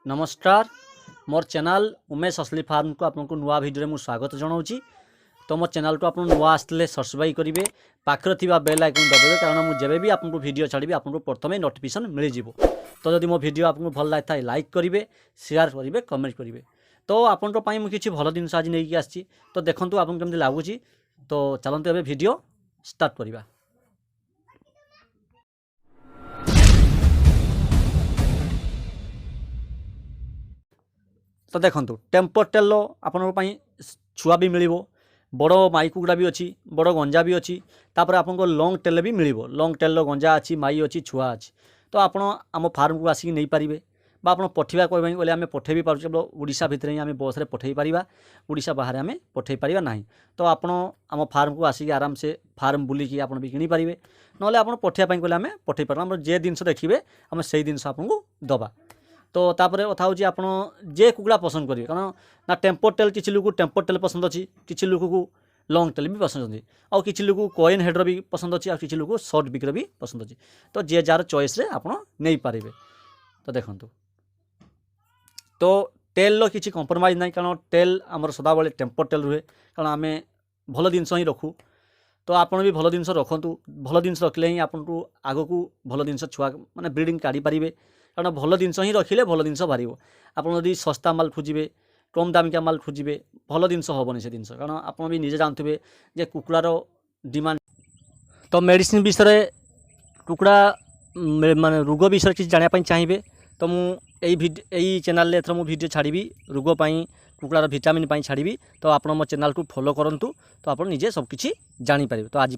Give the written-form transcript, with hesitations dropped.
नमस्कार मोर चैनल उमेश असली फार्म को आपको नुआ भिडियो में स्वागत जनाऊँगी। तो मो चैनल को आप नुआ आसले सब्सक्राइब करेंगे, पाखरे थिबा बेल आइकन दबाइबे, कारण मुझे जेबे भी आपको वीडियो छाड़ी आपको प्रथम नोटिफिकेशन मिल जाव। तो जब मो वीडियो आपको भल लगी था लाइक करेंगे, शेयर करेंगे, कमेंट करेंगे। तो आपंट किसी भल जिन आज नहीं आसी, तो देखूँ आपको केमती लगुच। तो चलते एवं वीडियो स्टार्ट करवा। तो देखो टेम्पर टेल आपण छुआ भी मिल, बड़ माई कुकुड़ा भी अच्छी, बड़ गंजा भी अच्छी, तापर आपको लंग टेल भी मिल। लंग टेल गंजा अच्छी, माई अच्छी, छुआ अच्छी। तो आप आम फार्म को आसिक नहीं पारे, आप पठेवा कह बोले आम पठे भी पार्छ। ओडिशा भितर ही आम बस में पठे पारिबा, ओडिशा बाहर आम पठे पारिबा नहीं। तो आप आम फार्म को आसिक आराम से फार्म बुलिकी आप भी किनी पारिबे, नले आप पठेवा कहले आम पठे पार। आम जे जिनस देखिए आम से जिनस आपको दबा। तो तापर कथा हूँ आपड़ जे कुकुड़ा पसंद करेंगे, कारण ना टेम्पर टेल किसी लोग टेम्पर टेल पसंद अच्छी, किसी लोग को लंग टेल भी पसंद अच्छी, और किसी लोग कॉइन हेड्र भी पसंद अच्छी, और किसी लोग शॉर्ट बिक्र भी पसंद अच्छी। तो जे जार चॉइस रे आप नहीं पारे। तो देखो तो टेल किसी कंप्रोमाइज नहीं, कारण टेल आमर सदाबले टेम्पर टेल रुहे, कारण आम भल जिनस ही रखू। तो आपड़ भी भल जिनस रखु, भल जिनस रखिले ही आपको आग को भल जिनस छुआ माने ब्रीडिंग काढ़ी पारे, कारण भल जिनस ही रखिले भल जिनस बाहर। आप सस्ता माल खोजे, कम दामिका माल खोजे, भल जिनस हेनी से जिनस, कारण आप भी निजे जानते जे कुकुड़ार डिमांड। तो मेडिसिन विषय कुकुड़ा माने रोग विषय किसी जानापी चाहिए, तो मुझे चैनल एथर वीडियो छाड़ी रोगपाई कुकुड़ार भिटामिन छाड़ी। तो आप मो चैनल को फॉलो करूँ, तो आप निजे सबकि जानीपर। तो आज